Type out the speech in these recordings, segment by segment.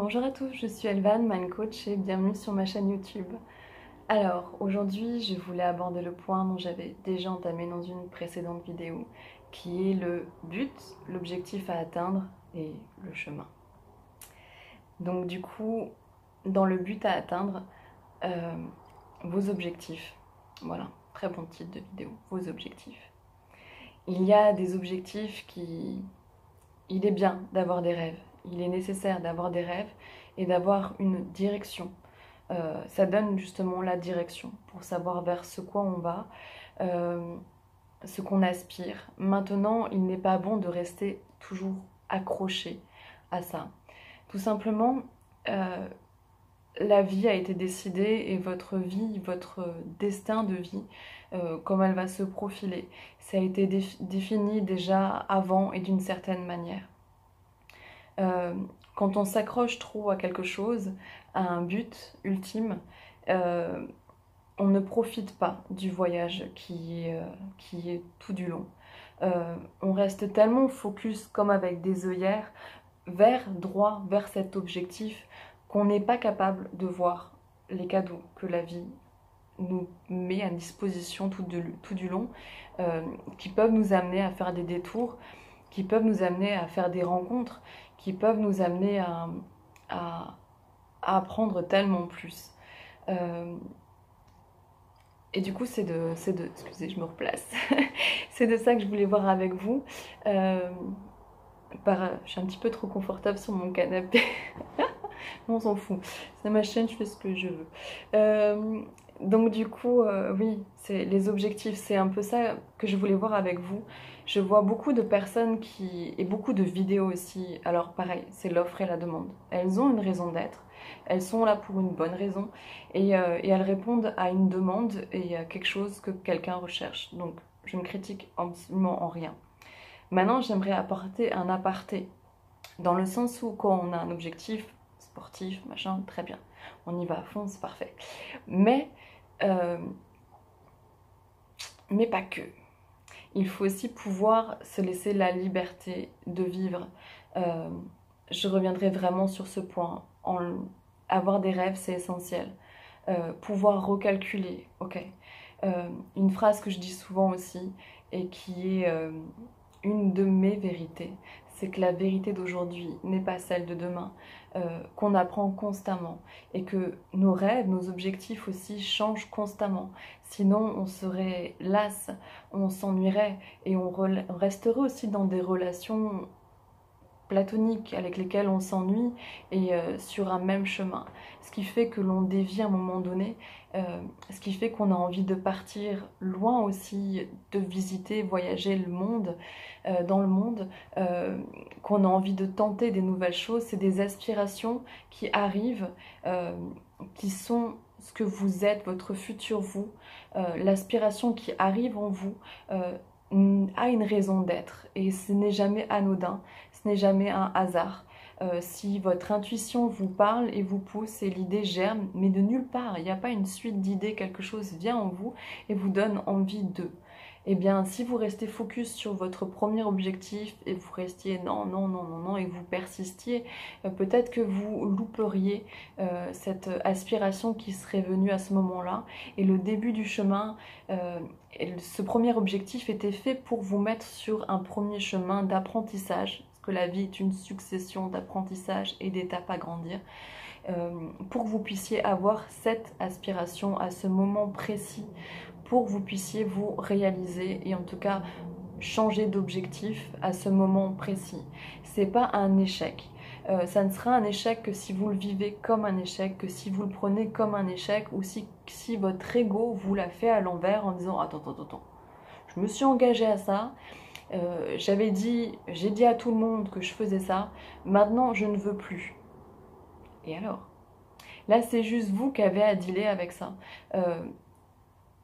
Bonjour à tous, je suis Elvan, Mind Coach et bienvenue sur ma chaîne YouTube. Alors, aujourd'hui, je voulais aborder le point dont j'avais déjà entamé dans une précédente vidéo, qui est le but, l'objectif à atteindre et le chemin. Donc du coup, dans le but à atteindre, vos objectifs. Voilà, très bon titre de vidéo, vos objectifs. Il y a des objectifs qui... Il est bien d'avoir des rêves, il est nécessaire d'avoir des rêves et d'avoir une direction. Ça donne justement la direction pour savoir vers ce quoi on va, ce qu'on aspire. Maintenant, il n'est pas bon de rester toujours accroché à ça. Tout simplement, la vie a été décidée et votre vie, votre destin de vie, comment elle va se profiler, ça a été défini déjà avant et d'une certaine manière. Quand on s'accroche trop à quelque chose, à un but ultime, on ne profite pas du voyage qui est tout du long. On reste tellement focus comme avec des œillères droit vers cet objectif qu'on n'est pas capable de voir les cadeaux que la vie nous met à disposition tout du long, qui peuvent nous amener à faire des détours, qui peuvent nous amener à faire des rencontres, qui peuvent nous amener à apprendre tellement plus. Et du coup, excusez, je me replace. C'est de ça que je voulais voir avec vous. Je suis un petit peu trop confortable sur mon canapé. On s'en fout. C'est ma chaîne, je fais ce que je veux. Donc du coup, oui, les objectifs, c'est un peu ça que je voulais voir avec vous. Je vois beaucoup de personnes et beaucoup de vidéos aussi. Alors pareil, c'est l'offre et la demande. Elles ont une raison d'être. Elles sont là pour une bonne raison. Et elles répondent à une demande et à quelque chose que quelqu'un recherche. Donc je ne critique absolument en rien. Maintenant, j'aimerais apporter un aparté. Dans le sens où quand on a un objectif sportif, machin, très bien. On y va à fond, c'est parfait. Mais pas que. Il faut aussi pouvoir se laisser la liberté de vivre. Je reviendrai vraiment sur ce point. Avoir des rêves, c'est essentiel. Pouvoir recalculer, ok. Une phrase que je dis souvent aussi et qui est une de mes vérités, c'est que la vérité d'aujourd'hui n'est pas celle de demain, qu'on apprend constamment et que nos rêves, nos objectifs aussi changent constamment. Sinon, on serait las, on s'ennuierait et on resterait aussi dans des relations platoniques avec lesquelles on s'ennuie et sur un même chemin. Ce qui fait que l'on dévie à un moment donné, ce qui fait qu'on a envie de partir loin aussi, de visiter, voyager le monde, dans le monde, qu'on a envie de tenter des nouvelles choses. C'est des aspirations qui arrivent, qui sont ce que vous êtes, votre futur vous, l'aspiration qui arrive en vous, a une raison d'être et ce n'est jamais anodin, ce n'est jamais un hasard. Si votre intuition vous parle et vous pousse et l'idée germe, mais de nulle part, il n'y a pas une suite d'idées, quelque chose vient en vous et vous donne envie de. Eh bien, si vous restez focus sur votre premier objectif et vous restiez non, non, non, non, non, et vous persistiez, peut-être que vous louperiez cette aspiration qui serait venue à ce moment-là. Et le début du chemin, ce premier objectif était fait pour vous mettre sur un premier chemin d'apprentissage, parce que la vie est une succession d'apprentissages et d'étapes à grandir. Pour que vous puissiez avoir cette aspiration à ce moment précis, pour que vous puissiez vous réaliser et en tout cas changer d'objectif à ce moment précis. C'est pas un échec. Ça ne sera un échec que si vous le vivez comme un échec, que si vous le prenez comme un échec ou si votre ego vous l'a fait à l'envers en disant attends, je me suis engagée à ça, j'ai dit à tout le monde que je faisais ça, maintenant je ne veux plus. Et alors? Là, c'est juste vous qui avez à dealer avec ça.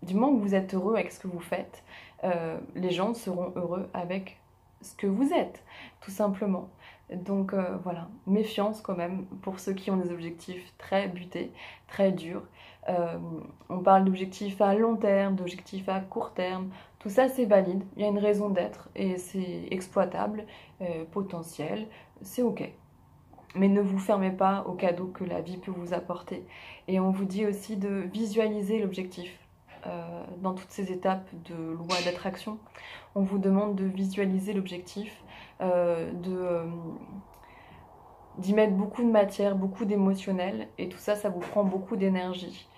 Du moment que vous êtes heureux avec ce que vous faites, les gens seront heureux avec ce que vous êtes, tout simplement. Donc voilà, méfiance quand même pour ceux qui ont des objectifs très butés, très durs. On parle d'objectifs à long terme, d'objectifs à court terme. Tout ça, c'est valide, il y a une raison d'être et c'est exploitable, potentiel, c'est ok. Mais ne vous fermez pas aux cadeaux que la vie peut vous apporter. Et on vous dit aussi de visualiser l'objectif. Dans toutes ces étapes de loi d'attraction, on vous demande de visualiser l'objectif, d'y mettre beaucoup de matière, beaucoup d'émotionnel, et tout ça, ça vous prend beaucoup d'énergie.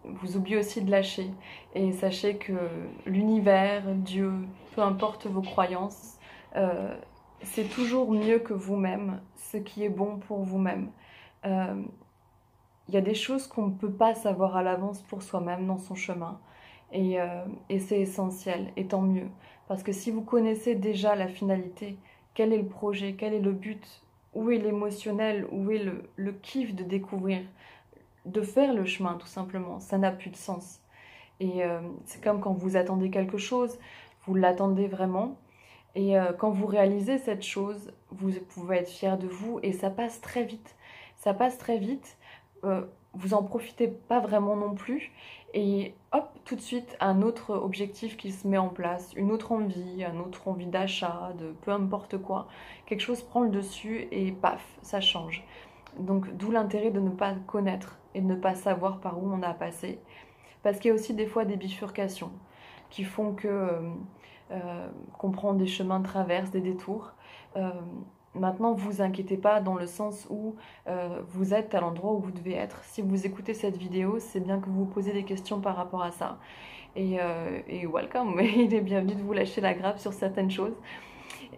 Vous oubliez aussi de lâcher, et sachez que l'univers, Dieu, peu importe vos croyances, c'est toujours mieux que vous-même, ce qui est bon pour vous-même. Il y a des choses qu'on ne peut pas savoir à l'avance pour soi-même dans son chemin, et c'est essentiel, et tant mieux. Parce que si vous connaissez déjà la finalité, quel est le projet, quel est le but, où est l'émotionnel, où est le kiff de découvrir, de faire le chemin tout simplement, ça n'a plus de sens. Et c'est comme quand vous attendez quelque chose, vous l'attendez vraiment, et quand vous réalisez cette chose, vous pouvez être fier de vous, et ça passe très vite. Ça passe très vite, vous en profitez pas vraiment non plus, et hop, tout de suite, un autre objectif qui se met en place, une autre envie d'achat, de peu importe quoi. Quelque chose prend le dessus et paf, ça change. Donc d'où l'intérêt de ne pas connaître et de ne pas savoir par où on a passé. Parce qu'il y a aussi des fois des bifurcations qui font qu'on prend des chemins de traverse, des détours. Maintenant, vous inquiétez pas dans le sens où vous êtes à l'endroit où vous devez être. Si vous écoutez cette vidéo, c'est bien que vous vous posez des questions par rapport à ça. Et welcome, il est bienvenu de vous lâcher la grappe sur certaines choses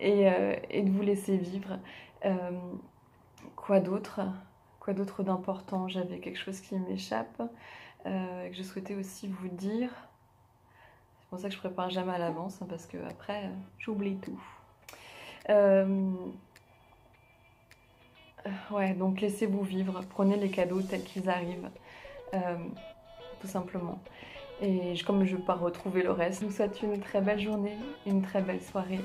et de vous laisser vivre. Quoi d'autre d'important? J'avais quelque chose qui m'échappe, que je souhaitais aussi vous dire. C'est pour ça que je prépare jamais à l'avance, hein, parce que après, j'oublie tout. Ouais, donc laissez-vous vivre, prenez les cadeaux tels qu'ils arrivent, tout simplement. Et comme je ne veux pas retrouver le reste, je vous souhaite une très belle journée, une très belle soirée,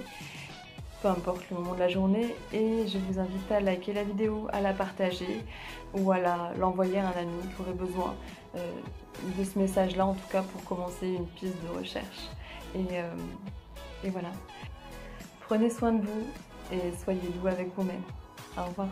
peu importe le moment de la journée, et je vous invite à liker la vidéo, à la partager ou à l'envoyer à un ami qui aurait besoin de ce message-là, en tout cas pour commencer une piste de recherche. Et voilà. Prenez soin de vous et soyez doux avec vous-même. Au revoir.